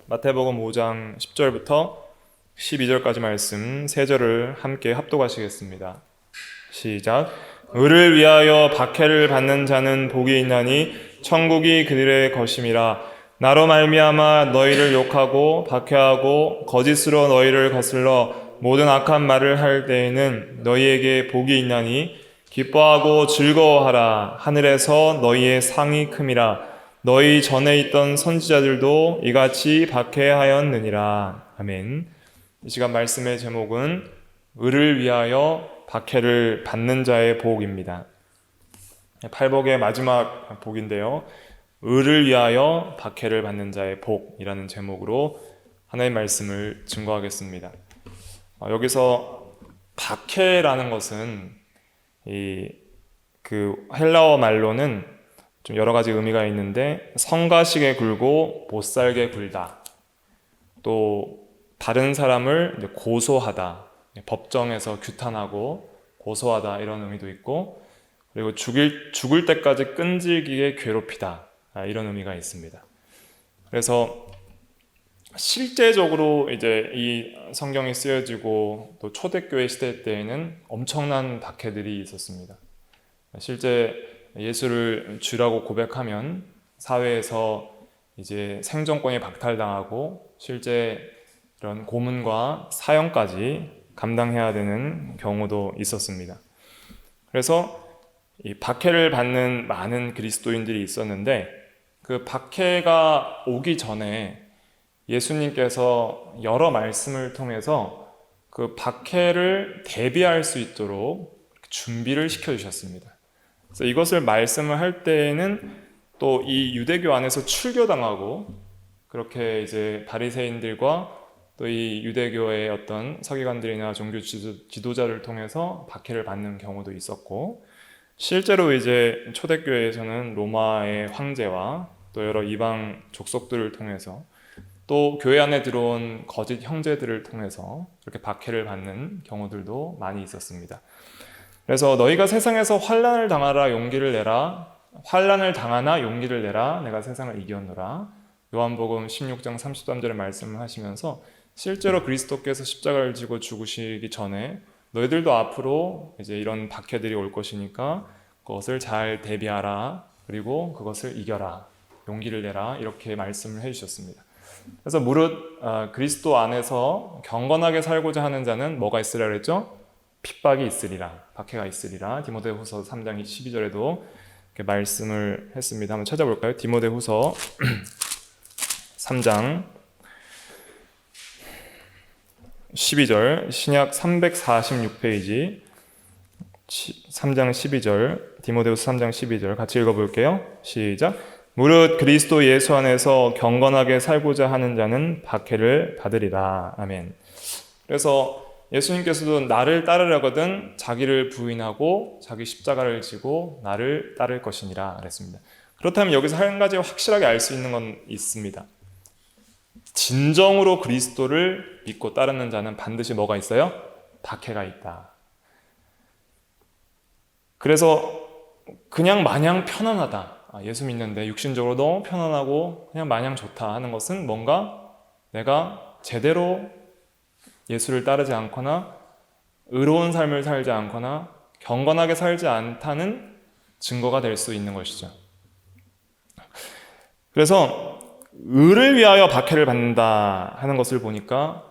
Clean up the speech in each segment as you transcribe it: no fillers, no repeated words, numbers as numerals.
마태복음 5장 10절부터 12절까지 말씀 3절을 함께 합독하시겠습니다. 시작. 의를 위하여 박해를 받는 자는 복이 있나니 천국이 그들의 것임이라. 나로 말미암아 너희를 욕하고 박해하고 거짓으로 너희를 거슬러 모든 악한 말을 할 때에는 너희에게 복이 있나니 기뻐하고 즐거워하라. 하늘에서 너희의 상이 큼이라. 너희 전에 있던 선지자들도 이같이 박해하였느니라. 아멘. 이 시간 말씀의 제목은 의를 위하여 박해를 받는 자의 복입니다. 팔복의 마지막 복인데요. 의를 위하여 박해를 받는 자의 복이라는 제목으로 하나님의 말씀을 증거하겠습니다. 여기서 박해라는 것은 그 헬라어 말로는 좀 여러 가지 의미가 있는데, 성가시게 굴고 못살게 굴다, 또 다른 사람을 고소하다, 법정에서 규탄하고 고소하다, 이런 의미도 있고, 그리고 죽을 때까지 끈질기게 괴롭히다, 이런 의미가 있습니다. 그래서 실제적으로 이제 이 성경이 쓰여지고 또 초대교회 시대 때에는 엄청난 박해들이 있었습니다. 실제 예수를 주라고 고백하면 사회에서 이제 생존권이 박탈당하고 실제 이런 고문과 사형까지 감당해야 되는 경우도 있었습니다. 그래서 이 박해를 받는 많은 그리스도인들이 있었는데, 그 박해가 오기 전에 예수님께서 여러 말씀을 통해서 그 박해를 대비할 수 있도록 준비를 시켜주셨습니다. 그래서 이것을 말씀을 할 때에는 또 이 유대교 안에서 출교당하고 그렇게 이제 바리새인들과 또 이 유대교의 어떤 서기관들이나 종교 지도자를 통해서 박해를 받는 경우도 있었고, 실제로 이제 초대교회에서는 로마의 황제와 또 여러 이방 족속들을 통해서 또 교회 안에 들어온 거짓 형제들을 통해서 이렇게 박해를 받는 경우들도 많이 있었습니다. 그래서 너희가 세상에서 환난을 당하라 용기를 내라, 환난을 당하나 용기를 내라, 내가 세상을 이겼노라. 요한복음 16장 33절의 말씀을 하시면서 실제로 그리스도께서 십자가를 지고 죽으시기 전에 너희들도 앞으로 이제 이런 박해들이 올 것이니까 그것을 잘 대비하라, 그리고 그것을 이겨라, 용기를 내라, 이렇게 말씀을 해주셨습니다. 그래서 무릇 그리스도 안에서 경건하게 살고자 하는 자는 뭐가 있으라 그랬죠? 핍박이 있으리라, 박해가 있으리라. 디모데후서 3장 12절에도 이렇게 말씀을 했습니다. 한번 찾아볼까요? 디모데후서 3장 12절, 신약 346페이지 3장 12절, 디모데후서 3장 12절 같이 읽어볼게요. 시작. 무릇 그리스도 예수 안에서 경건하게 살고자 하는 자는 박해를 받으리라. 아멘. 그래서 예수님께서도 나를 따르려거든 자기를 부인하고 자기 십자가를 지고 나를 따를 것이니라 그랬습니다. 그렇다면 여기서 한 가지 확실하게 알 수 있는 건 있습니다. 진정으로 그리스도를 믿고 따르는 자는 반드시 뭐가 있어요? 박해가 있다. 그래서 그냥 마냥 편안하다, 예수 믿는데 육신적으로 너무 편안하고 그냥 마냥 좋다 하는 것은 뭔가 내가 제대로 예수를 따르지 않거나 의로운 삶을 살지 않거나 경건하게 살지 않다는 증거가 될 수 있는 것이죠. 그래서 의를 위하여 박해를 받는다 하는 것을 보니까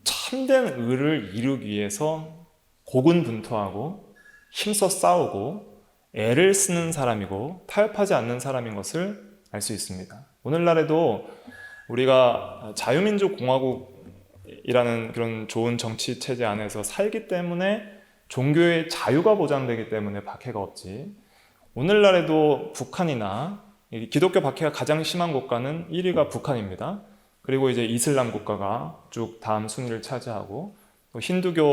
참된 의를 이루기 위해서 고군분투하고 힘써 싸우고 애를 쓰는 사람이고 타협하지 않는 사람인 것을 알 수 있습니다. 오늘날에도 우리가 자유민주공화국이라는 그런 좋은 정치 체제 안에서 살기 때문에 종교의 자유가 보장되기 때문에 박해가 없지, 오늘날에도 북한이나 기독교 박해가 가장 심한 국가는 1위가 북한입니다. 그리고 이제 이슬람 국가가 쭉 다음 순위를 차지하고, 또 힌두교를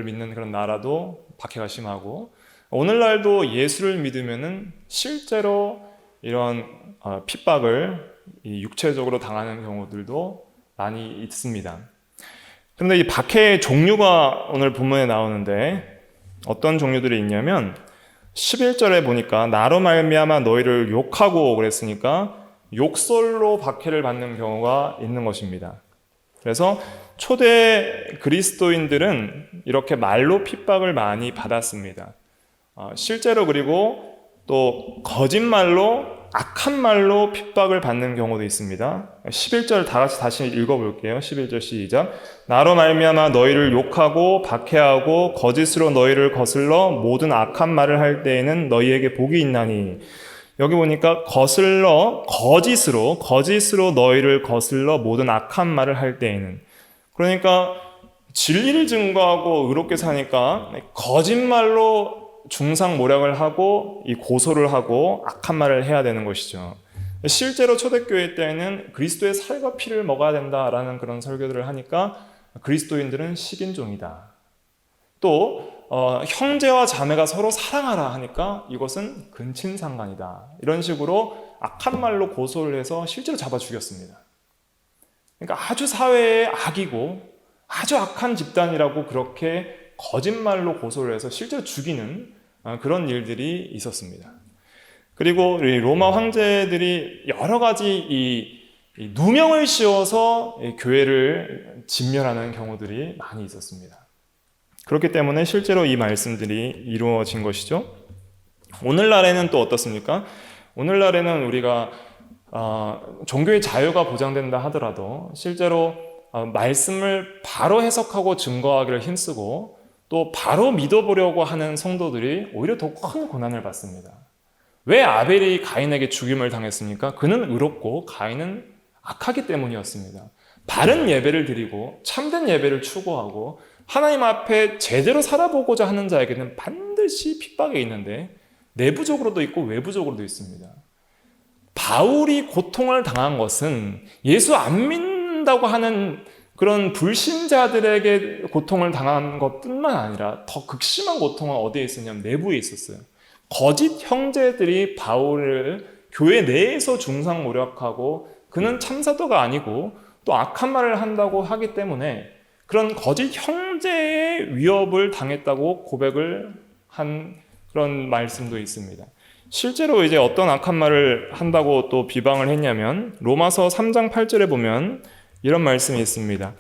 믿는 그런 나라도 박해가 심하고, 오늘날도 예수를 믿으면은 실제로 이런 핍박을 육체적으로 당하는 경우들도 많이 있습니다. 그런데 이 박해의 종류가 오늘 본문에 나오는데 어떤 종류들이 있냐면, 11절에 보니까 나로 말미암아 너희를 욕하고 그랬으니까 욕설로 박해를 받는 경우가 있는 것입니다. 그래서 초대 그리스도인들은 이렇게 말로 핍박을 많이 받았습니다. 실제로 그리고 또 거짓말로 악한 말로 핍박을 받는 경우도 있습니다. 11절 다 같이 다시 읽어볼게요. 11절 시작. 나로 말미암아 너희를 욕하고 박해하고 거짓으로 너희를 거슬러 모든 악한 말을 할 때에는 너희에게 복이 있나니. 여기 보니까 거짓으로 너희를 거슬러 모든 악한 말을 할 때에는, 그러니까 진리를 증거하고 의롭게 사니까 거짓말로 중상모략을 하고 이 고소를 하고 악한 말을 해야 되는 것이죠. 실제로 초대교회 때에는 그리스도의 살과 피를 먹어야 된다라는 그런 설교들을 하니까 그리스도인들은 식인종이다. 또 형제와 자매가 서로 사랑하라 하니까 이것은 근친상간이다. 이런 식으로 악한 말로 고소를 해서 실제로 잡아 죽였습니다. 그러니까 아주 사회의 악이고 아주 악한 집단이라고 그렇게 거짓말로 고소를 해서 실제로 죽이는 그런 일들이 있었습니다. 그리고 로마 황제들이 여러 가지 이 누명을 씌워서 교회를 진멸하는 경우들이 많이 있었습니다. 그렇기 때문에 실제로 이 말씀들이 이루어진 것이죠. 오늘날에는 또 어떻습니까? 오늘날에는 우리가 종교의 자유가 보장된다 하더라도 실제로 말씀을 바로 해석하고 증거하기를 힘쓰고 또 바로 믿어보려고 하는 성도들이 오히려 더 큰 고난을 받습니다. 왜 아벨이 가인에게 죽임을 당했습니까? 그는 의롭고 가인은 악하기 때문이었습니다. 바른 예배를 드리고 참된 예배를 추구하고 하나님 앞에 제대로 살아보고자 하는 자에게는 반드시 핍박이 있는데 내부적으로도 있고 외부적으로도 있습니다. 바울이 고통을 당한 것은 예수 안 믿는다고 하는 그런 불신자들에게 고통을 당한 것뿐만 아니라 더 극심한 고통은 어디에 있었냐면 내부에 있었어요. 거짓 형제들이 바울을 교회 내에서 중상모략하고 그는 참사도가 아니고 또 악한 말을 한다고 하기 때문에 그런 거짓 형제의 위협을 당했다고 고백을 한 그런 말씀도 있습니다. 실제로 이제 어떤 악한 말을 한다고 또 비방을 했냐면 로마서 3장 8절에 보면 이런 말씀이 있습니다.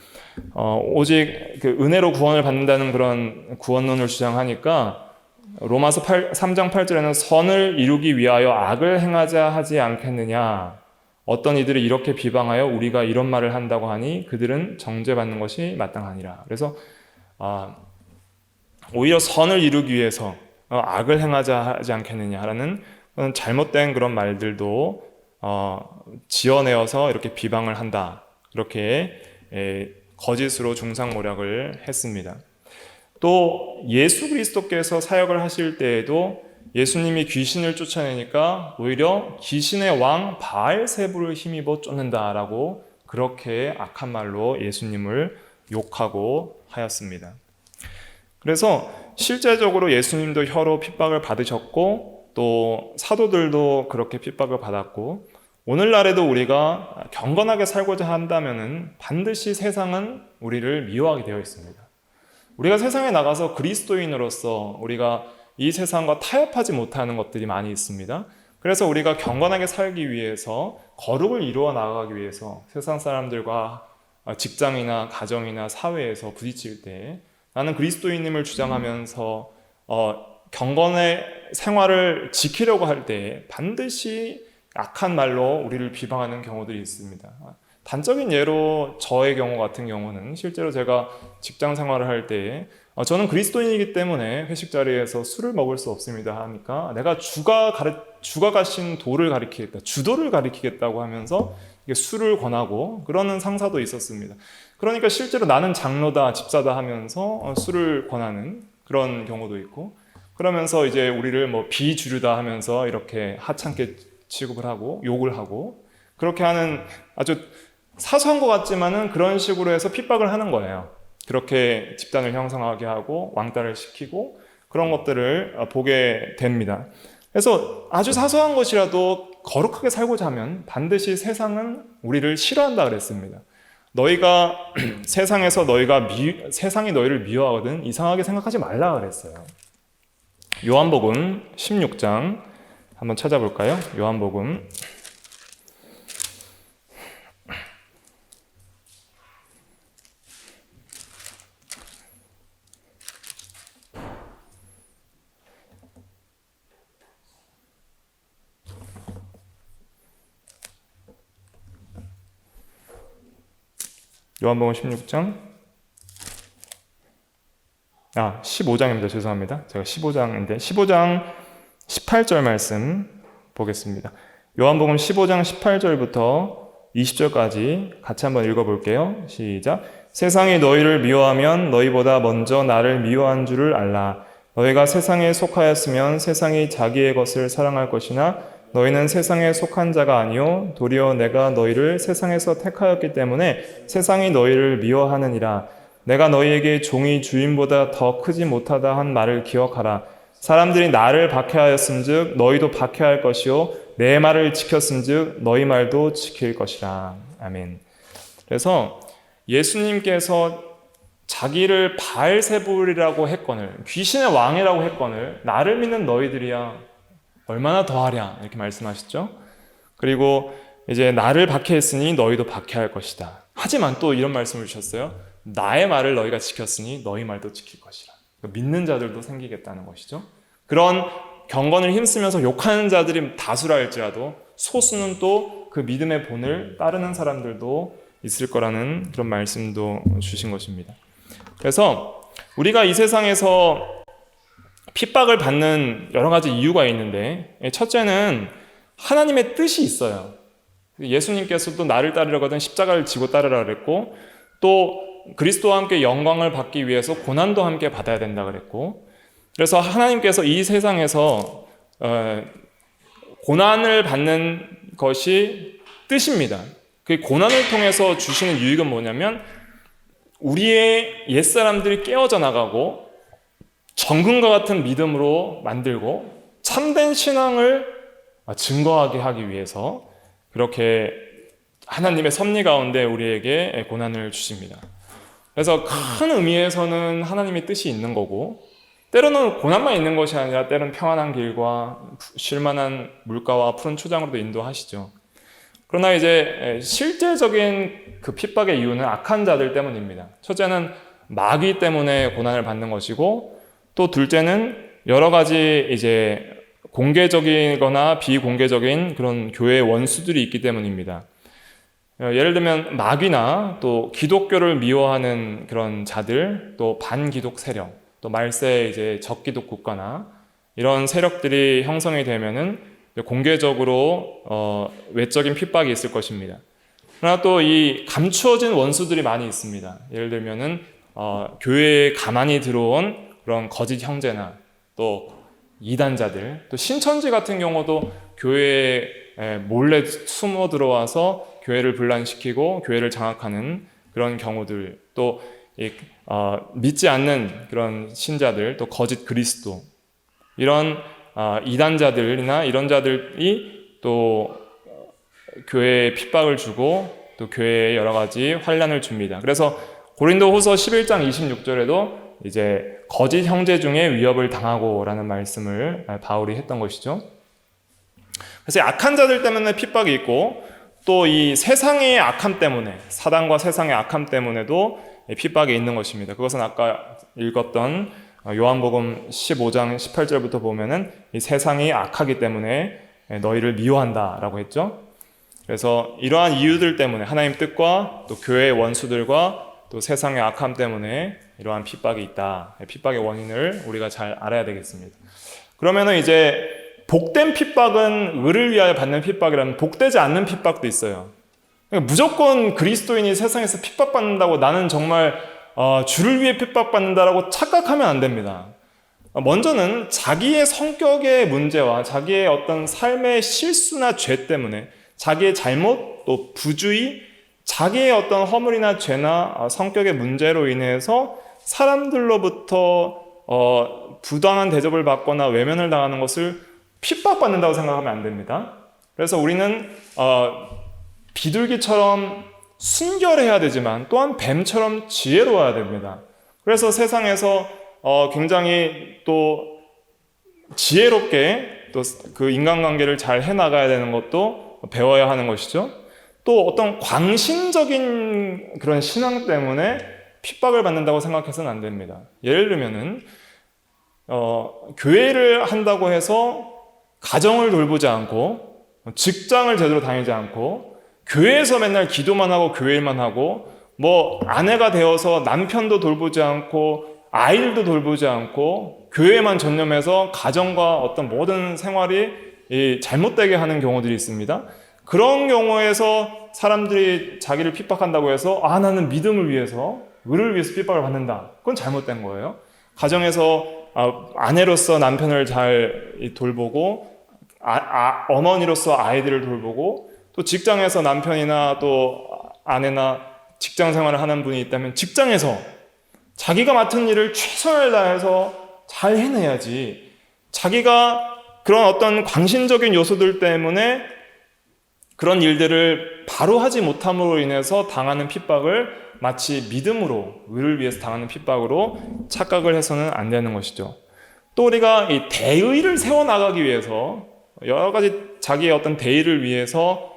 오직 그 은혜로 구원을 받는다는 그런 구원론을 주장하니까 로마서 3장 8절에는 선을 이루기 위하여 악을 행하자 하지 않겠느냐. 어떤 이들이 이렇게 비방하여 우리가 이런 말을 한다고 하니 그들은 정죄받는 것이 마땅하니라. 그래서 오히려 선을 이루기 위해서 악을 행하자 하지 않겠느냐라는 잘못된 그런 말들도 지어내어서 이렇게 비방을 한다. 이렇게 거짓으로 중상모략을 했습니다. 또 예수 그리스도께서 사역을 하실 때에도 예수님이 귀신을 쫓아내니까 오히려 귀신의 왕 바알세불을 힘입어 쫓는다라고 그렇게 악한 말로 예수님을 욕하고 하였습니다. 그래서 실제적으로 예수님도 혀로 핍박을 받으셨고 또 사도들도 그렇게 핍박을 받았고 오늘날에도 우리가 경건하게 살고자 한다면 반드시 세상은 우리를 미워하게 되어 있습니다. 우리가 세상에 나가서 그리스도인으로서 우리가 이 세상과 타협하지 못하는 것들이 많이 있습니다. 그래서 우리가 경건하게 살기 위해서 거룩을 이루어 나가기 위해서 세상 사람들과 직장이나 가정이나 사회에서 부딪힐 때 나는 그리스도인임을 주장하면서 경건의 생활을 지키려고 할 때 반드시 악한 말로 우리를 비방하는 경우들이 있습니다. 단적인 예로 저의 경우 같은 경우는 실제로 제가 직장 생활을 할 때 저는 그리스도인이기 때문에 회식 자리에서 술을 먹을 수 없습니다 하니까 내가 주가 가신 도를 가리키겠다, 주도를 가리키겠다고 하면서 술을 권하고 그러는 상사도 있었습니다. 그러니까 실제로 나는 장로다, 집사다 하면서 술을 권하는 그런 경우도 있고 그러면서 이제 우리를 뭐 비주류다 하면서 이렇게 하찮게 취급을 하고 욕을 하고 그렇게 하는 아주 사소한 것 같지만은 그런 식으로 해서 핍박을 하는 거예요. 그렇게 집단을 형성하게 하고 왕따를 시키고 그런 것들을 보게 됩니다. 그래서 아주 사소한 것이라도 거룩하게 살고자 하면 반드시 세상은 우리를 싫어한다 그랬습니다. 너희가 세상에서 세상이 너희를 미워하거든 이상하게 생각하지 말라 그랬어요. 요한복음 16장 한번 찾아볼까요? 요한복음 요한복음 16장 15장입니다. 죄송합니다. 제가 15장인데 15장 18절 말씀 보겠습니다. 요한복음 15장 18절부터 20절까지 같이 한번 읽어볼게요. 시작. 세상이 너희를 미워하면 너희보다 먼저 나를 미워한 줄을 알라. 너희가 세상에 속하였으면 세상이 자기의 것을 사랑할 것이나 너희는 세상에 속한 자가 아니요 도리어 내가 너희를 세상에서 택하였기 때문에 세상이 너희를 미워하느니라. 내가 너희에게 종이 주인보다 더 크지 못하다 한 말을 기억하라. 사람들이 나를 박해하였은즉 너희도 박해할 것이요 내 말을 지켰은즉 너희 말도 지킬 것이라. 아멘. 그래서 예수님께서 자기를 바알세불이라고 했거늘, 귀신의 왕이라고 했거늘 나를 믿는 너희들이야 얼마나 더하랴 이렇게 말씀하셨죠. 그리고 이제 나를 박해했으니 너희도 박해할 것이다. 하지만 또 이런 말씀을 주셨어요. 나의 말을 너희가 지켰으니 너희 말도 지킬 것이라. 믿는 자들도 생기겠다는 것이죠. 그런 경건을 힘쓰면서 욕하는 자들이 다수라 할지라도 소수는 또 그 믿음의 본을 따르는 사람들도 있을 거라는 그런 말씀도 주신 것입니다. 그래서 우리가 이 세상에서 핍박을 받는 여러 가지 이유가 있는데, 첫째는 하나님의 뜻이 있어요. 예수님께서도 나를 따르려거든 십자가를 지고 따르라 그랬고, 또 그리스도와 함께 영광을 받기 위해서 고난도 함께 받아야 된다 그랬고, 그래서 하나님께서 이 세상에서 고난을 받는 것이 뜻입니다. 그 고난을 통해서 주시는 유익은 뭐냐면 우리의 옛사람들이 깨어져 나가고 정금과 같은 믿음으로 만들고 참된 신앙을 증거하게 하기 위해서 그렇게 하나님의 섭리 가운데 우리에게 고난을 주십니다. 그래서 큰 의미에서는 하나님의 뜻이 있는 거고, 때로는 고난만 있는 것이 아니라 때로는 평안한 길과 쉴만한 물가와 푸른 초장으로도 인도하시죠. 그러나 이제 실제적인 그 핍박의 이유는 악한 자들 때문입니다. 첫째는 마귀 때문에 고난을 받는 것이고, 또 둘째는 여러 가지 이제 공개적이거나 비공개적인 그런 교회의 원수들이 있기 때문입니다. 예를 들면 마귀나 또 기독교를 미워하는 그런 자들, 또 반기독 세력, 또 말세 이제 적기독 국가나 이런 세력들이 형성이 되면은 공개적으로 외적인 핍박이 있을 것입니다. 그러나 또 이 감추어진 원수들이 많이 있습니다. 예를 들면은 교회에 가만히 들어온 그런 거짓 형제나 또 이단자들, 또 신천지 같은 경우도 교회에 몰래 숨어 들어와서 교회를 분란시키고 교회를 장악하는 그런 경우들, 또 믿지 않는 그런 신자들, 또 거짓 그리스도, 이런 이단자들이나 이런 자들이 또 교회에 핍박을 주고 또 교회에 여러 가지 환난을 줍니다. 그래서 고린도후서 11장 26절에도 이제 거짓 형제 중에 위협을 당하고라는 말씀을 바울이 했던 것이죠. 그래서 악한 자들 때문에 핍박이 있고, 또 이 세상의 악함 때문에, 사단과 세상의 악함 때문에도 핍박이 있는 것입니다. 그것은 아까 읽었던 요한복음 15장 18절부터 보면은 이 세상이 악하기 때문에 너희를 미워한다라고 했죠. 그래서 이러한 이유들 때문에 하나님 뜻과 또 교회의 원수들과 또 세상의 악함 때문에 이러한 핍박이 있다. 핍박의 원인을 우리가 잘 알아야 되겠습니다. 그러면은 이제 복된 핍박은 의를 위하여 받는 핍박이라면 복되지 않는 핍박도 있어요. 그러니까 무조건 그리스도인이 세상에서 핍박받는다고 나는 정말 주를 위해 핍박받는다라고 착각하면 안 됩니다. 먼저는 자기의 성격의 문제와 자기의 어떤 삶의 실수나 죄 때문에, 자기의 잘못, 또 부주의, 자기의 어떤 허물이나 죄나 성격의 문제로 인해서 사람들로부터 부당한 대접을 받거나 외면을 당하는 것을 핍박받는다고 생각하면 안 됩니다. 그래서 우리는 비둘기처럼 순결해야 되지만 또한 뱀처럼 지혜로워야 됩니다. 그래서 세상에서 굉장히 또 지혜롭게 또 그 인간관계를 잘 해나가야 되는 것도 배워야 하는 것이죠. 또 어떤 광신적인 그런 신앙 때문에 핍박을 받는다고 생각해서는 안 됩니다. 예를 들면은 교회를 한다고 해서 가정을 돌보지 않고 직장을 제대로 다니지 않고 교회에서 맨날 기도만 하고 교회 일만 하고 뭐 아내가 되어서 남편도 돌보지 않고 아이들도 돌보지 않고 교회만 전념해서 가정과 어떤 모든 생활이 잘못되게 하는 경우들이 있습니다. 그런 경우에서 사람들이 자기를 핍박한다고 해서 나는 믿음을 위해서, 의를 위해서 핍박을 받는다. 그건 잘못된 거예요. 가정에서 아내로서 남편을 잘 돌보고 어머니로서 아이들을 돌보고 또 직장에서 남편이나 또 아내나 직장 생활을 하는 분이 있다면 직장에서 자기가 맡은 일을 최선을 다해서 잘 해내야지, 자기가 그런 어떤 광신적인 요소들 때문에 그런 일들을 바로 하지 못함으로 인해서 당하는 핍박을 마치 믿음으로, 의를 위해서 당하는 핍박으로 착각을 해서는 안 되는 것이죠. 또 우리가 이 대의를 세워나가기 위해서 여러 가지 자기의 어떤 대의를 위해서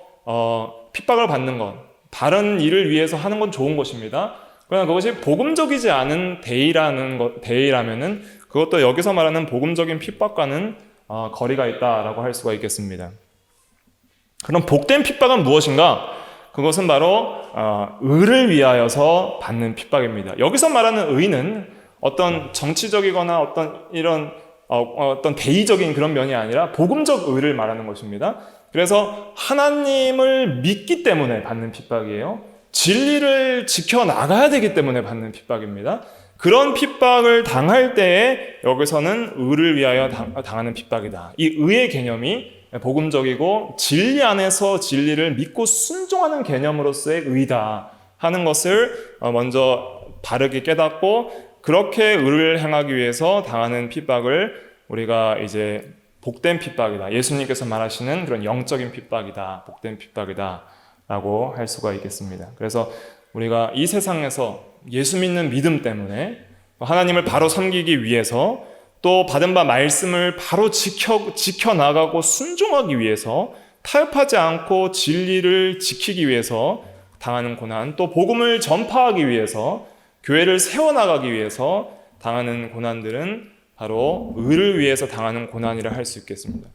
핍박을 받는 것, 다른 일을 위해서 하는 건 좋은 것입니다. 그러나 그것이 복음적이지 않은 대의라면은 그것도 여기서 말하는 복음적인 핍박과는 거리가 있다라고 할 수가 있겠습니다. 그럼 복된 핍박은 무엇인가? 그것은 바로 의를 위하여서 받는 핍박입니다. 여기서 말하는 의는 어떤 정치적이거나 어떤 이런 어떤 대의적인 그런 면이 아니라 복음적 의를 말하는 것입니다. 그래서 하나님을 믿기 때문에 받는 핍박이에요. 진리를 지켜나가야 되기 때문에 받는 핍박입니다. 그런 핍박을 당할 때에 여기서는 의를 위하여 당하는 핍박이다. 이 의의 개념이 복음적이고 진리 안에서 진리를 믿고 순종하는 개념으로서의 의다 하는 것을 먼저 바르게 깨닫고, 그렇게 의를 행하기 위해서 당하는 핍박을 우리가 이제 복된 핍박이다, 예수님께서 말하시는 그런 영적인 핍박이다, 복된 핍박이다 라고 할 수가 있겠습니다. 그래서 우리가 이 세상에서 예수 믿는 믿음 때문에 하나님을 바로 섬기기 위해서, 또 받은 바 말씀을 바로 지켜나가고 순종하기 위해서, 타협하지 않고 진리를 지키기 위해서 당하는 고난, 또 복음을 전파하기 위해서, 교회를 세워나가기 위해서 당하는 고난들은 바로 의를 위해서 당하는 고난이라 할 수 있겠습니다.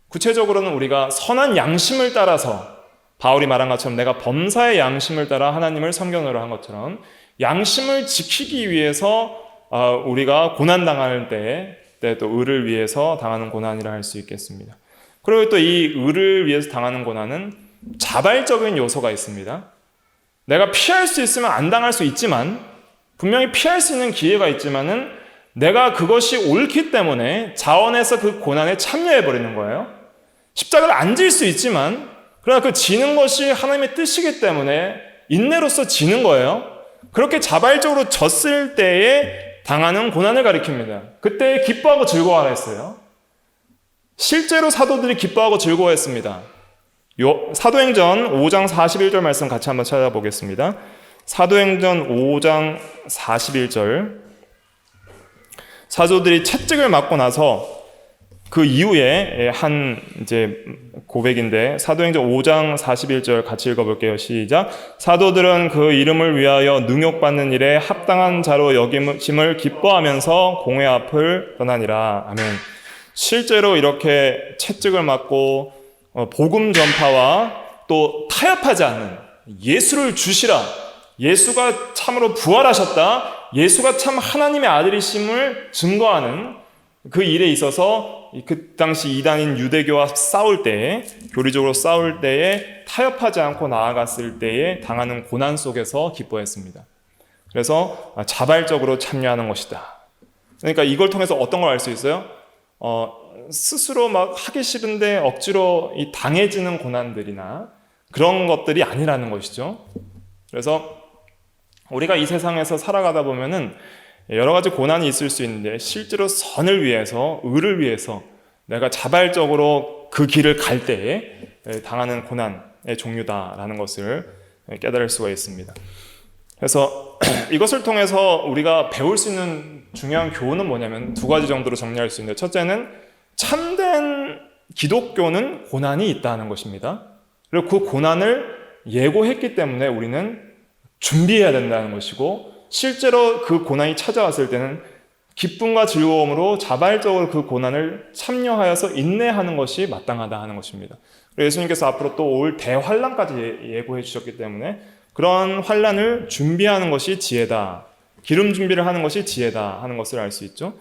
구체적으로는 우리가 선한 양심을 따라서, 바울이 말한 것처럼 내가 범사의 양심을 따라 하나님을 섬겨노라 한 것처럼 양심을 지키기 위해서 우리가 고난당할 때 또 의를 위해서 당하는 고난이라 할 수 있겠습니다. 그리고 또 이 의를 위해서 당하는 고난은 자발적인 요소가 있습니다. 내가 피할 수 있으면 안 당할 수 있지만, 분명히 피할 수 있는 기회가 있지만은 내가 그것이 옳기 때문에 자원해서 그 고난에 참여해버리는 거예요. 십자가를 안 질 수 있지만, 그러나 그 지는 것이 하나님의 뜻이기 때문에 인내로서 지는 거예요. 그렇게 자발적으로 졌을 때에 당하는 고난을 가리킵니다. 그때 기뻐하고 즐거워하라 했어요. 실제로 사도들이 기뻐하고 즐거워했습니다. 사도행전 5장 41절 말씀 같이 한번 찾아보겠습니다. 사도행전 5장 41절. 사도들이 채찍을 맞고 나서 그 이후에 한 이제 고백인데, 사도행전 5장 41절 같이 읽어볼게요. 시작. 사도들은 그 이름을 위하여 능욕받는 일에 합당한 자로 여김을 기뻐하면서 공회 앞을 떠나니라. 아멘. 실제로 이렇게 채찍을 맞고 복음 전파와 또 타협하지 않는, 예수를 주시라, 예수가 참으로 부활하셨다, 예수가 참 하나님의 아들이심을 증거하는 그 일에 있어서 그 당시 이단인 유대교와 싸울 때에, 교리적으로 싸울 때에 타협하지 않고 나아갔을 때에 당하는 고난 속에서 기뻐했습니다. 그래서 자발적으로 참여하는 것이다. 그러니까 이걸 통해서 어떤 걸 알 수 있어요? 스스로 막 하기 싫은데 억지로 당해지는 고난들이나 그런 것들이 아니라는 것이죠. 그래서 우리가 이 세상에서 살아가다 보면은 여러 가지 고난이 있을 수 있는데, 실제로 선을 위해서, 의를 위해서 내가 자발적으로 그 길을 갈 때에 당하는 고난의 종류다라는 것을 깨달을 수가 있습니다. 그래서 이것을 통해서 우리가 배울 수 있는 중요한 교훈은 뭐냐면 두 가지 정도로 정리할 수 있는데, 첫째는 참된 기독교는 고난이 있다는 것입니다. 그리고 그 고난을 예고했기 때문에 우리는 준비해야 된다는 것이고, 실제로 그 고난이 찾아왔을 때는 기쁨과 즐거움으로 자발적으로 그 고난을 참여하여서 인내하는 것이 마땅하다 하는 것입니다. 그리고 예수님께서 앞으로 또 올 대환란까지 예고해 주셨기 때문에 그런 환란을 준비하는 것이 지혜다. 기름 준비를 하는 것이 지혜다 하는 것을 알 수 있죠.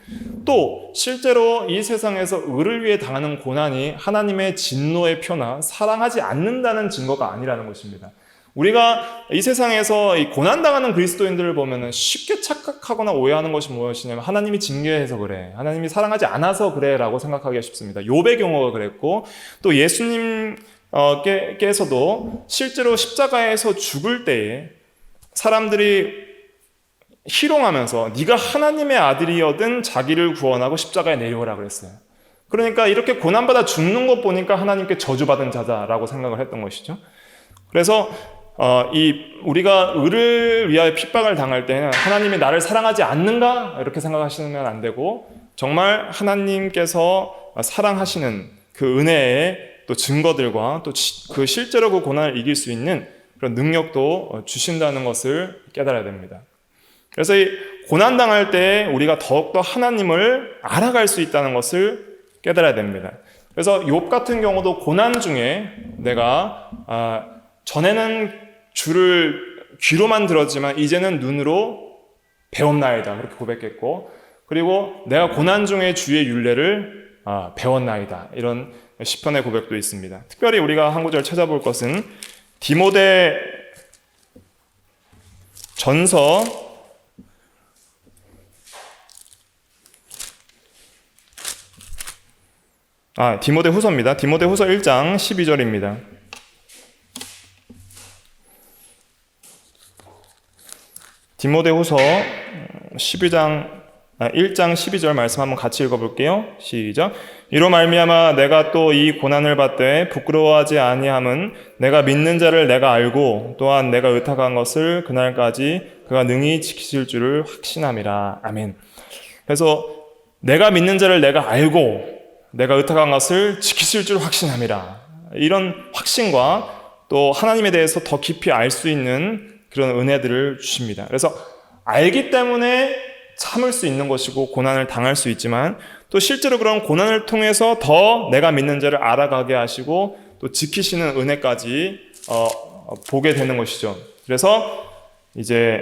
또 실제로 이 세상에서 의를 위해 당하는 고난이 하나님의 진노의 표나 사랑하지 않는다는 증거가 아니라는 것입니다. 우리가 이 세상에서 이 고난당하는 그리스도인들을 보면 쉽게 착각하거나 오해하는 것이 무엇이냐면 하나님이 징계해서 그래, 하나님이 사랑하지 않아서 그래 라고 생각하기가 쉽습니다. 욥의 경우가 그랬고 또 예수님께서도 실제로 십자가에서 죽을 때에 사람들이 희롱하면서 네가 하나님의 아들이여든 자기를 구원하고 십자가에 내려오라 그랬어요. 그러니까 이렇게 고난받아 죽는 것 보니까 하나님께 저주받은 자다라고 생각을 했던 것이죠. 그래서 우리가 의를 위하여 핍박을 당할 때는 하나님이 나를 사랑하지 않는가? 이렇게 생각하시면 안 되고 정말 하나님께서 사랑하시는 그 은혜의 또 증거들과 또 그 실제로 그 고난을 이길 수 있는 그런 능력도 주신다는 것을 깨달아야 됩니다. 그래서 이 고난당할 때 우리가 더욱더 하나님을 알아갈 수 있다는 것을 깨달아야 됩니다. 그래서 욥 같은 경우도 고난 중에 내가 전에는 주를 귀로만 들었지만 이제는 눈으로 배웠나이다 그렇게 고백했고, 그리고 내가 고난 중에 주의 율례를 배웠나이다 이런 시편의 고백도 있습니다. 특별히 우리가 한 구절 찾아볼 것은 디모데 전서 1장 12절입니다. 디모데후서 1장 12절 말씀 한번 같이 읽어볼게요. 시작. 이로 말미암아 내가 또 이 고난을 받되 부끄러워하지 아니함은 내가 믿는 자를 내가 알고 또한 내가 의탁한 것을 그날까지 그가 능히 지키실 줄을 확신함이라. 아멘. 그래서 내가 믿는 자를 내가 알고 내가 의탁한 것을 지키실 줄 확신함이라. 이런 확신과 또 하나님에 대해서 더 깊이 알 수 있는 그런 은혜들을 주십니다. 그래서 알기 때문에 참을 수 있는 것이고 고난을 당할 수 있지만 또 실제로 그런 고난을 통해서 더 내가 믿는 자를 알아가게 하시고 또 지키시는 은혜까지 보게 되는 것이죠. 그래서 이제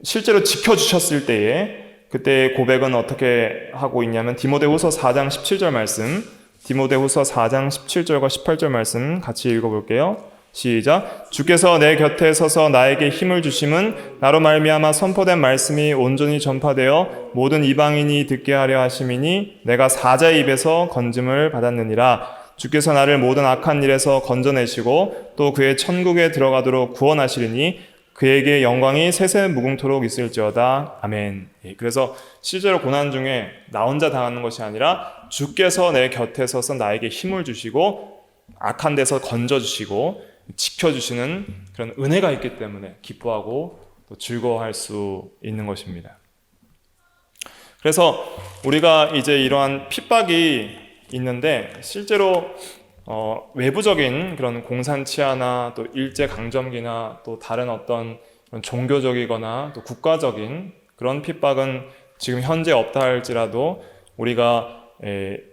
실제로 지켜주셨을 때에 그때의 고백은 어떻게 하고 있냐면 디모데후서 4장 17절 말씀, 디모데후서 4장 17절과 18절 말씀 같이 읽어볼게요. 시작. 주께서 내 곁에 서서 나에게 힘을 주심은 나로 말미암아 선포된 말씀이 온전히 전파되어 모든 이방인이 듣게 하려 하심이니 내가 사자의 입에서 건짐을 받았느니라. 주께서 나를 모든 악한 일에서 건져내시고 또 그의 천국에 들어가도록 구원하시리니 그에게 영광이 세세 무궁토록 있을지어다. 아멘. 그래서 실제로 고난 중에 나 혼자 당하는 것이 아니라 주께서 내 곁에 서서 나에게 힘을 주시고 악한 데서 건져주시고 지켜주시는 그런 은혜가 있기 때문에 기뻐하고 또 즐거워할 수 있는 것입니다. 그래서 우리가 이제 이러한 핍박이 있는데 실제로 외부적인 그런 공산치하나 또 일제강점기나 또 다른 어떤 종교적이거나 또 국가적인 그런 핍박은 지금 현재 없다 할지라도 우리가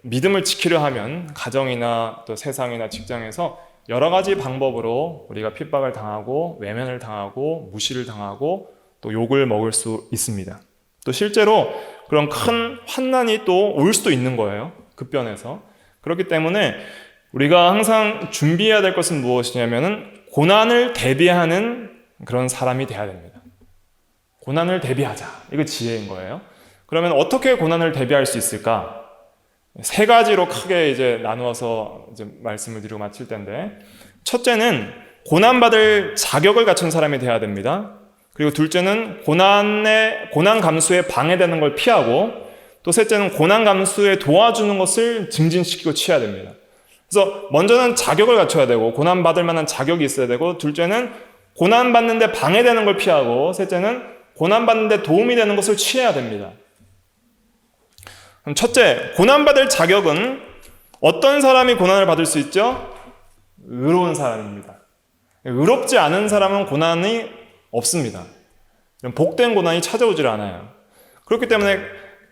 믿음을 지키려 하면 가정이나 또 세상이나 직장에서 여러 가지 방법으로 우리가 핍박을 당하고 외면을 당하고 무시를 당하고 또 욕을 먹을 수 있습니다. 또 실제로 그런 큰 환난이 또 올 수도 있는 거예요. 급변해서. 그렇기 때문에 우리가 항상 준비해야 될 것은 무엇이냐면은 고난을 대비하는 그런 사람이 돼야 됩니다. 고난을 대비하자. 이거 지혜인 거예요. 그러면 어떻게 고난을 대비할 수 있을까? 세 가지로 크게 이제 나누어서 이제 말씀을 드리고 마칠 텐데, 첫째는 고난받을 자격을 갖춘 사람이 돼야 됩니다. 그리고 둘째는 고난 감수에 방해되는 걸 피하고, 또 셋째는 고난 감수에 도와주는 것을 증진시키고 취해야 됩니다. 그래서 먼저는 자격을 갖춰야 되고 고난받을 만한 자격이 있어야 되고, 둘째는 고난받는데 방해되는 걸 피하고, 셋째는 고난받는데 도움이 되는 것을 취해야 됩니다. 그럼 첫째, 고난받을 자격은 어떤 사람이 고난을 받을 수 있죠? 의로운 사람입니다. 의롭지 않은 사람은 고난이 없습니다. 복된 고난이 찾아오질 않아요. 그렇기 때문에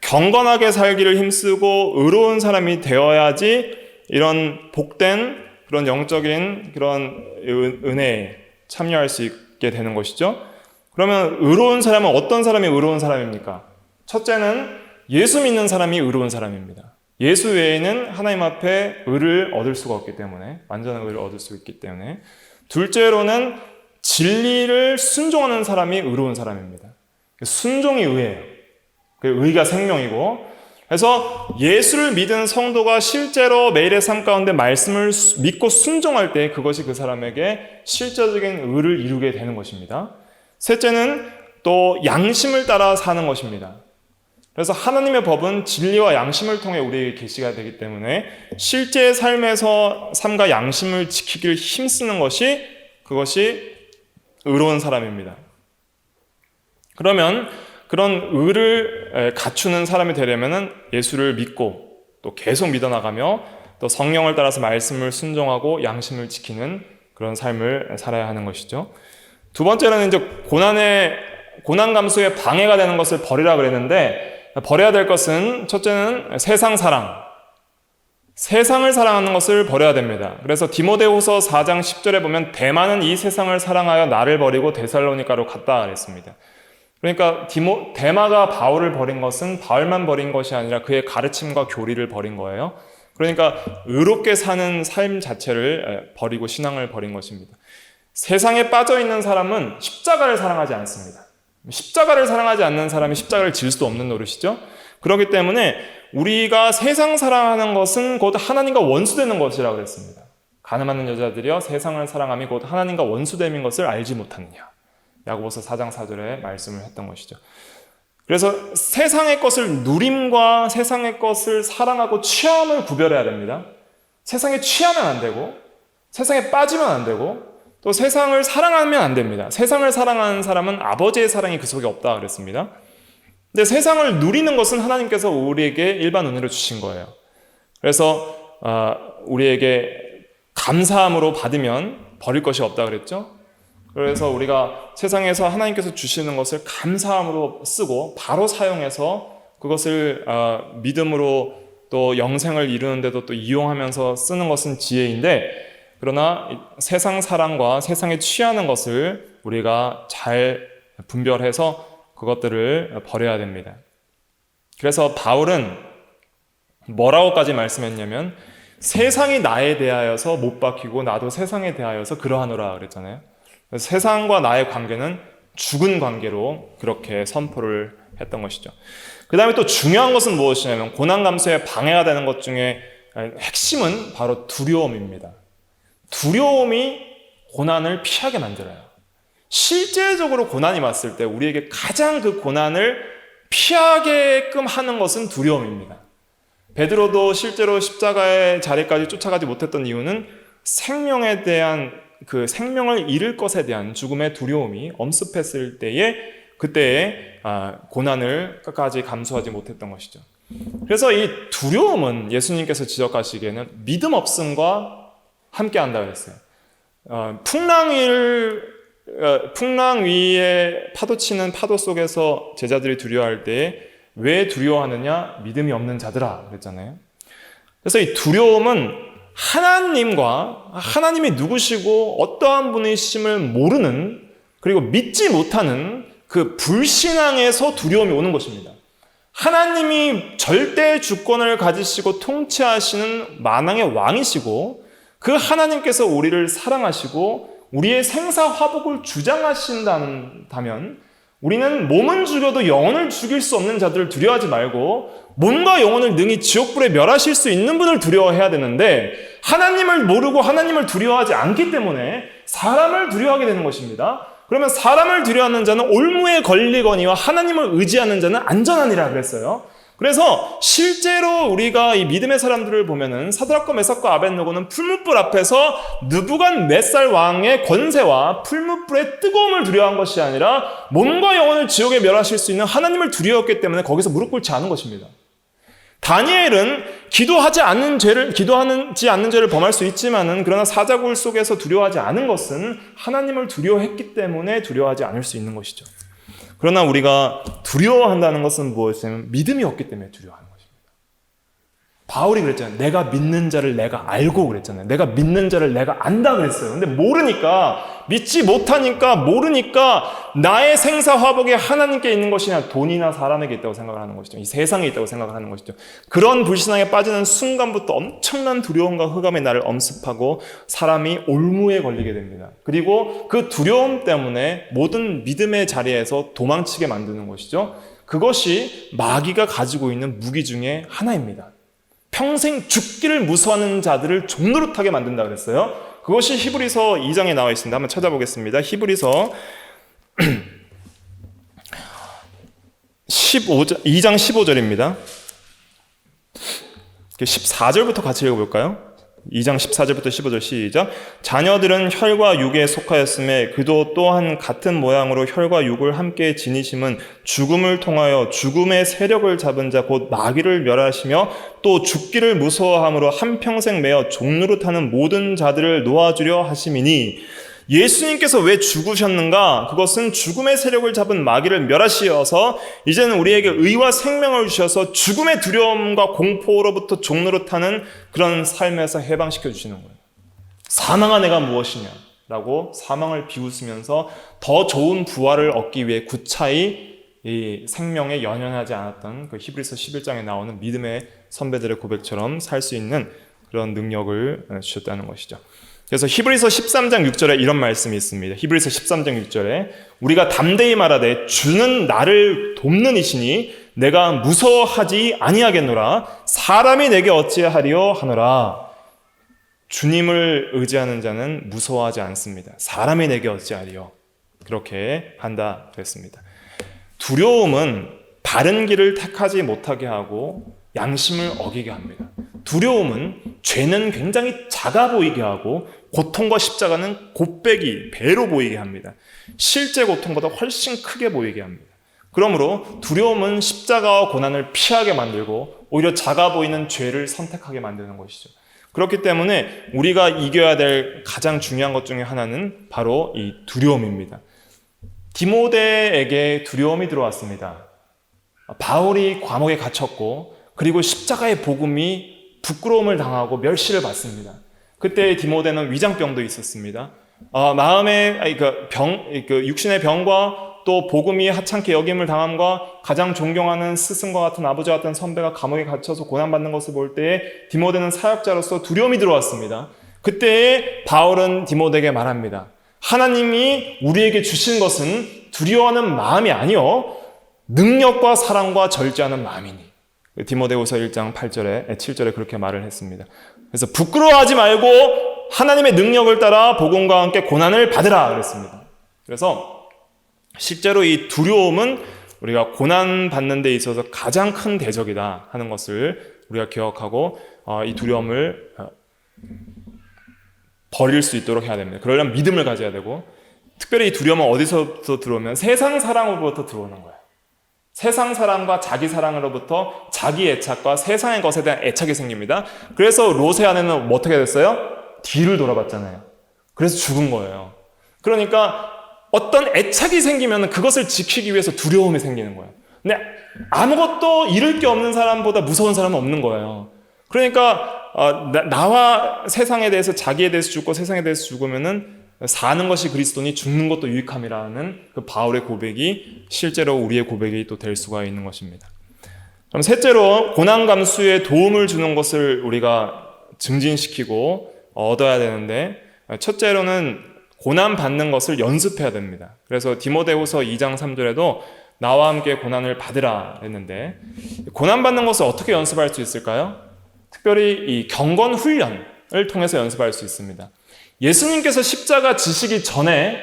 경건하게 살기를 힘쓰고 의로운 사람이 되어야지 이런 복된 그런 영적인 그런 은혜에 참여할 수 있게 되는 것이죠. 그러면 의로운 사람은 어떤 사람이 의로운 사람입니까? 첫째는 예수 믿는 사람이 의로운 사람입니다. 예수 외에는 하나님 앞에 의를 얻을 수가 없기 때문에, 완전한 의를 얻을 수 있기 때문에. 둘째로는 진리를 순종하는 사람이 의로운 사람입니다. 순종이 의예요. 의가 생명이고, 그래서 예수를 믿은 성도가 실제로 매일의 삶 가운데 말씀을 믿고 순종할 때 그것이 그 사람에게 실제적인 의를 이루게 되는 것입니다. 셋째는 또 양심을 따라 사는 것입니다. 그래서 하나님의 법은 진리와 양심을 통해 우리에게 계시가 되기 때문에 실제 삶에서 삶과 양심을 지키기를 힘쓰는 것이, 그것이 의로운 사람입니다. 그러면 그런 의를 갖추는 사람이 되려면 예수를 믿고 또 계속 믿어나가며 또 성령을 따라서 말씀을 순종하고 양심을 지키는 그런 삶을 살아야 하는 것이죠. 두 번째는 이제 고난 감수에 방해가 되는 것을 버리라 그랬는데, 버려야 될 것은 첫째는 세상 사랑, 세상을 사랑하는 것을 버려야 됩니다. 그래서 디모데후서 4장 10절에 보면 대마는 이 세상을 사랑하여 나를 버리고 데살로니가로 갔다 그랬습니다. 그러니까 대마가 바울을 버린 것은 바울만 버린 것이 아니라 그의 가르침과 교리를 버린 거예요. 그러니까 의롭게 사는 삶 자체를 버리고 신앙을 버린 것입니다. 세상에 빠져있는 사람은 십자가를 사랑하지 않습니다. 십자가를 사랑하지 않는 사람이 십자가를 질 수도 없는 노릇이죠. 그렇기 때문에 우리가 세상 사랑하는 것은 곧 하나님과 원수되는 것이라고 그랬습니다. 가늠하는 여자들이여 세상을 사랑함이 곧 하나님과 원수됨인 것을 알지 못하느냐. 야고보서 4장 4절에 말씀을 했던 것이죠. 그래서 세상의 것을 누림과 세상의 것을 사랑하고 취함을 구별해야 됩니다. 세상에 취하면 안 되고, 세상에 빠지면 안 되고, 또 세상을 사랑하면 안 됩니다. 세상을 사랑하는 사람은 아버지의 사랑이 그 속에 없다 그랬습니다. 근데 세상을 누리는 것은 하나님께서 우리에게 일반 은혜로 주신 거예요. 그래서 우리에게 감사함으로 받으면 버릴 것이 없다 그랬죠. 그래서 우리가 세상에서 하나님께서 주시는 것을 감사함으로 쓰고 바로 사용해서 그것을 믿음으로 또 영생을 이루는데도 또 이용하면서 쓰는 것은 지혜인데, 그러나 세상 사랑과 세상에 취하는 것을 우리가 잘 분별해서 그것들을 버려야 됩니다. 그래서 바울은 뭐라고까지 말씀했냐면 세상이 나에 대하여서 못 박히고 나도 세상에 대하여서 그러하노라 그랬잖아요. 세상과 나의 관계는 죽은 관계로 그렇게 선포를 했던 것이죠. 그 다음에 또 중요한 것은 무엇이냐면 고난 감수에 방해가 되는 것 중에 핵심은 바로 두려움입니다. 두려움이 고난을 피하게 만들어요. 실제적으로 고난이 왔을 때 우리에게 가장 그 고난을 피하게끔 하는 것은 두려움입니다. 베드로도 실제로 십자가의 자리까지 쫓아가지 못했던 이유는 생명에 대한 그 생명을 잃을 것에 대한 죽음의 두려움이 엄습했을 때에 그때의 고난을 끝까지 감수하지 못했던 것이죠. 그래서 이 두려움은 예수님께서 지적하시기에는 믿음 없음과 함께 한다고 했어요. 풍랑 위에 파도치는 파도 속에서 제자들이 두려워할 때에 왜 두려워하느냐? 믿음이 없는 자들아 그랬잖아요. 그래서 이 두려움은 하나님이 누구시고 어떠한 분이심을 모르는, 그리고 믿지 못하는 그 불신앙에서 두려움이 오는 것입니다. 하나님이 절대 주권을 가지시고 통치하시는 만왕의 왕이시고 그 하나님께서 우리를 사랑하시고 우리의 생사화복을 주장하신다면 우리는 몸은 죽여도 영혼을 죽일 수 없는 자들을 두려워하지 말고 몸과 영혼을 능히 지옥불에 멸하실 수 있는 분을 두려워해야 되는데, 하나님을 모르고 하나님을 두려워하지 않기 때문에 사람을 두려워하게 되는 것입니다. 그러면 사람을 두려워하는 자는 올무에 걸리거니와 하나님을 의지하는 자는 안전하니라 그랬어요. 그래서 실제로 우리가 이 믿음의 사람들을 보면은 사드락과 메삭과 아벳느고는 풀무불 앞에서 느부갓네살 왕의 권세와 풀무불의 뜨거움을 두려워한 것이 아니라 몸과 영혼을 지옥에 멸하실 수 있는 하나님을 두려웠기 때문에 거기서 무릎 꿇지 않은 것입니다. 다니엘은 기도하지 않는 죄를 범할 수 있지만은 그러나 사자굴 속에서 두려워하지 않은 것은 하나님을 두려워했기 때문에 두려워하지 않을 수 있는 것이죠. 그러나 우리가 두려워한다는 것은 무엇이냐면 믿음이 없기 때문에 두려워하는 것입니다. 바울이 그랬잖아요. 내가 믿는 자를 내가 알고 그랬잖아요. 내가 믿는 자를 내가 안다 그랬어요. 근데 모르니까, 믿지 못하니까, 모르니까 나의 생사화복이 하나님께 있는 것이냐 돈이나 사람에게 있다고 생각을 하는 것이죠. 이 세상에 있다고 생각을 하는 것이죠. 그런 불신앙에 빠지는 순간부터 엄청난 두려움과 흑암이 나를 엄습하고 사람이 올무에 걸리게 됩니다. 그리고 그 두려움 때문에 모든 믿음의 자리에서 도망치게 만드는 것이죠. 그것이 마귀가 가지고 있는 무기 중에 하나입니다. 평생 죽기를 무서워하는 자들을 종노릇하게 만든다 그랬어요. 그것이 히브리서 2장에 나와 있습니다. 한번 찾아보겠습니다. 히브리서 2장 15절입니다. 14절부터 같이 읽어볼까요? 2장 14절부터 15절 시작. 자녀들은 혈과 육에 속하였음에 그도 또한 같은 모양으로 혈과 육을 함께 지니심은 죽음을 통하여 죽음의 세력을 잡은 자 곧 마귀를 멸하시며 또 죽기를 무서워함으로 한평생 매어 종노릇하는 모든 자들을 놓아주려 하심이니. 예수님께서 왜 죽으셨는가? 그것은 죽음의 세력을 잡은 마귀를 멸하시어서 이제는 우리에게 의와 생명을 주셔서 죽음의 두려움과 공포로부터 종노릇하는 그런 삶에서 해방시켜 주시는 거예요. 사망아 내가 무엇이냐라고 사망을 비웃으면서 더 좋은 부활을 얻기 위해 구차히 이 생명에 연연하지 않았던 그 히브리서 11장에 나오는 믿음의 선배들의 고백처럼 살 수 있는 그런 능력을 주셨다는 것이죠. 그래서 히브리서 13장 6절에 이런 말씀이 있습니다. 히브리서 13장 6절에 우리가 담대히 말하되 주는 나를 돕는 이시니 내가 무서워하지 아니하겠노라. 사람이 내게 어찌하리요 하노라. 주님을 의지하는 자는 무서워하지 않습니다. 사람이 내게 어찌하리요. 그렇게 한다 그랬습니다. 두려움은 바른 길을 택하지 못하게 하고 양심을 어기게 합니다. 두려움은 죄는 굉장히 작아 보이게 하고 고통과 십자가는 곱배기, 배로 보이게 합니다. 실제 고통보다 훨씬 크게 보이게 합니다. 그러므로 두려움은 십자가와 고난을 피하게 만들고 오히려 작아 보이는 죄를 선택하게 만드는 것이죠. 그렇기 때문에 우리가 이겨야 될 가장 중요한 것 중에 하나는 바로 이 두려움입니다. 디모데에게 두려움이 들어왔습니다. 바울이 감옥에 gat혔고 그리고 십자가의 복음이 부끄러움을 당하고 멸시를 받습니다. 그때 디모데는 위장병도 있었습니다. 마음의 육신의 병과 또 복음이 하찮게 여김을 당함과 가장 존경하는 스승과 같은 아버지와 같은 선배가 감옥에 갇혀서 고난받는 것을 볼 때에 디모데는 사역자로서 두려움이 들어왔습니다. 그때 바울은 디모데에게 말합니다. 하나님이 우리에게 주신 것은 두려워하는 마음이 아니요 능력과 사랑과 절제하는 마음이니. 디모데후서 1장 7절에 그렇게 말을 했습니다. 그래서 부끄러워하지 말고 하나님의 능력을 따라 복음과 함께 고난을 받으라 그랬습니다. 그래서 실제로 이 두려움은 우리가 고난 받는 데 있어서 가장 큰 대적이다 하는 것을 우리가 기억하고 이 두려움을 버릴 수 있도록 해야 됩니다. 그러려면 믿음을 가져야 되고 특별히 이 두려움은 어디서부터 들어오면 세상 사랑으로부터 들어오는 거예요. 세상 사랑과 자기 사랑으로부터 자기 애착과 세상의 것에 대한 애착이 생깁니다. 그래서 롯의 아내는 어떻게 됐어요? 뒤를 돌아봤잖아요. 그래서 죽은 거예요. 그러니까 어떤 애착이 생기면 그것을 지키기 위해서 두려움이 생기는 거예요. 근데 아무것도 잃을 게 없는 사람보다 무서운 사람은 없는 거예요. 그러니까 나와 세상에 대해서 자기에 대해서 죽고 세상에 대해서 죽으면은 사는 것이 그리스도니 죽는 것도 유익함이라는 그 바울의 고백이 실제로 우리의 고백이 또 될 수가 있는 것입니다. 그럼 셋째로 고난 감수에 도움을 주는 것을 우리가 증진시키고 얻어야 되는데 첫째로는 고난 받는 것을 연습해야 됩니다. 그래서 디모데후서 2장 3절에도 나와 함께 고난을 받으라 했는데 고난 받는 것을 어떻게 연습할 수 있을까요? 특별히 이 경건 훈련을 통해서 연습할 수 있습니다. 예수님께서 십자가 지시기 전에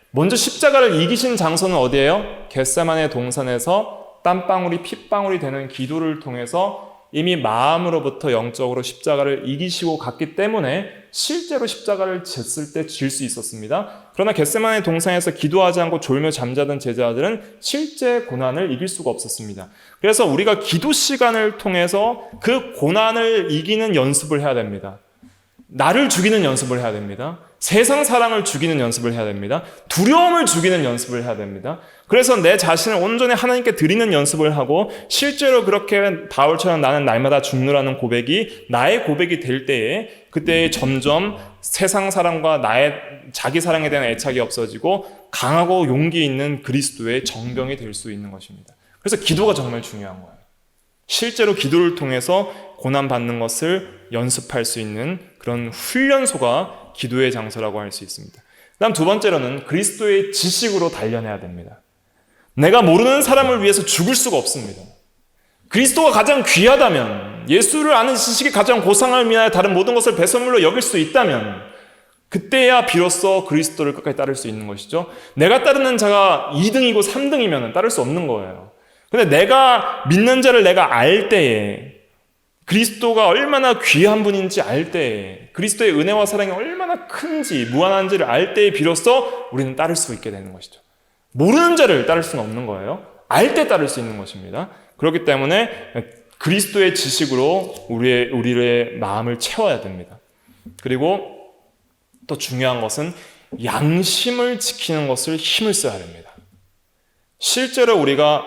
먼저 십자가를 이기신 장소는 어디예요? 겟세마네 동산에서 땀방울이 핏방울이 되는 기도를 통해서 이미 마음으로부터 영적으로 십자가를 이기시고 갔기 때문에 실제로 십자가를 졌을 때 질 수 있었습니다. 그러나 겟세마네 동산에서 기도하지 않고 졸며 잠자던 제자들은 실제 고난을 이길 수가 없었습니다. 그래서 우리가 기도 시간을 통해서 그 고난을 이기는 연습을 해야 됩니다. 나를 죽이는 연습을 해야 됩니다. 세상 사랑을 죽이는 연습을 해야 됩니다. 두려움을 죽이는 연습을 해야 됩니다. 그래서 내 자신을 온전히 하나님께 드리는 연습을 하고 실제로 그렇게 바울처럼 나는 날마다 죽노라는 고백이 나의 고백이 될 때에 그때 점점 세상 사랑과 나의 자기 사랑에 대한 애착이 없어지고 강하고 용기 있는 그리스도의 정병이 될 수 있는 것입니다. 그래서 기도가 정말 중요한 거예요. 실제로 기도를 통해서 고난받는 것을 연습할 수 있는 그런 훈련소가 기도의 장소라고 할 수 있습니다. 그다음 두 번째로는 그리스도의 지식으로 단련해야 됩니다. 내가 모르는 사람을 위해서 죽을 수가 없습니다. 그리스도가 가장 귀하다면, 예수를 아는 지식이 가장 고상함을 위하여 다른 모든 것을 배설물로 여길 수 있다면 그때야 비로소 그리스도를 끝까지 따를 수 있는 것이죠. 내가 따르는 자가 2등이고 3등이면 따를 수 없는 거예요. 근데 내가 믿는 자를 내가 알 때에, 그리스도가 얼마나 귀한 분인지 알 때에, 그리스도의 은혜와 사랑이 얼마나 큰지 무한한지를 알 때에 비로소 우리는 따를 수 있게 되는 것이죠. 모르는 자를 따를 수는 없는 거예요. 알 때 따를 수 있는 것입니다. 그렇기 때문에 그리스도의 지식으로 우리의 마음을 채워야 됩니다. 그리고 또 중요한 것은 양심을 지키는 것을 힘을 써야 됩니다. 실제로 우리가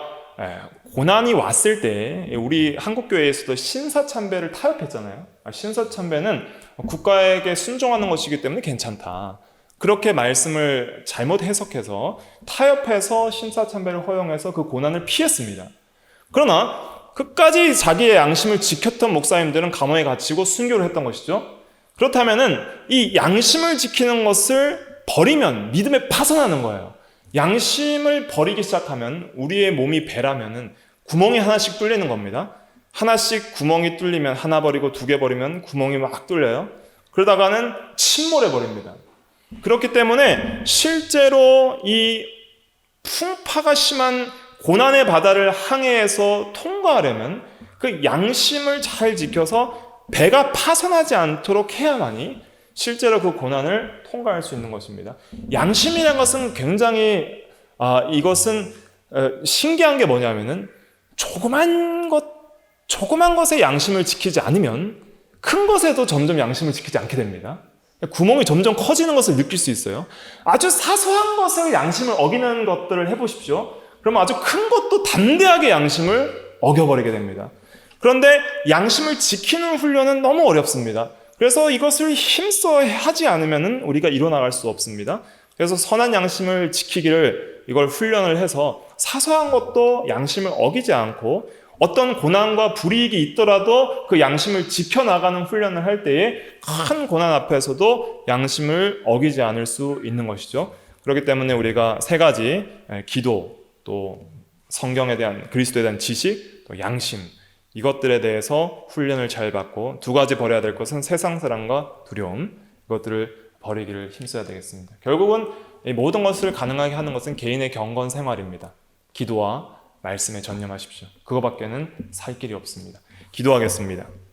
고난이 왔을 때 우리 한국교회에서도 신사참배를 타협했잖아요. 신사참배는 국가에게 순종하는 것이기 때문에 괜찮다. 그렇게 말씀을 잘못 해석해서 타협해서 신사참배를 허용해서 그 고난을 피했습니다. 그러나 끝까지 자기의 양심을 지켰던 목사님들은 감옥에 갇히고 순교를 했던 것이죠. 그렇다면은 이 양심을 지키는 것을 버리면 믿음에 파산하는 거예요. 양심을 버리기 시작하면 우리의 몸이 배라면은 구멍이 하나씩 뚫리는 겁니다. 하나씩 구멍이 뚫리면 하나 버리고 2개 버리면 구멍이 막 뚫려요. 그러다가는 침몰해 버립니다. 그렇기 때문에 실제로 이 풍파가 심한 고난의 바다를 항해해서 통과하려면 그 양심을 잘 지켜서 배가 파손하지 않도록 해야만이 실제로 그 고난을 통과할 수 있는 것입니다. 양심이라는 것은 굉장히 이것은 신기한 게 뭐냐면은 조그만 것에 양심을 지키지 않으면 큰 것에도 점점 양심을 지키지 않게 됩니다. 구멍이 점점 커지는 것을 느낄 수 있어요. 아주 사소한 것을 양심을 어기는 것들을 해보십시오. 그러면 아주 큰 것도 담대하게 양심을 어겨버리게 됩니다. 그런데 양심을 지키는 훈련은 너무 어렵습니다. 그래서 이것을 힘써 하지 않으면 우리가 이뤄나갈 수 없습니다. 그래서 선한 양심을 지키기를 이걸 훈련을 해서 사소한 것도 양심을 어기지 않고 어떤 고난과 불이익이 있더라도 그 양심을 지켜나가는 훈련을 할 때에 큰 고난 앞에서도 양심을 어기지 않을 수 있는 것이죠. 그렇기 때문에 우리가 3가지 기도, 또 성경에 대한 그리스도에 대한 지식, 또 양심, 이것들에 대해서 훈련을 잘 받고 2가지 버려야 될 것은 세상 사랑과 두려움, 이것들을 버리기를 힘써야 되겠습니다. 결국은 이 모든 것을 가능하게 하는 것은 개인의 경건 생활입니다. 기도와 말씀에 전념하십시오. 그거밖에는 살 길이 없습니다. 기도하겠습니다.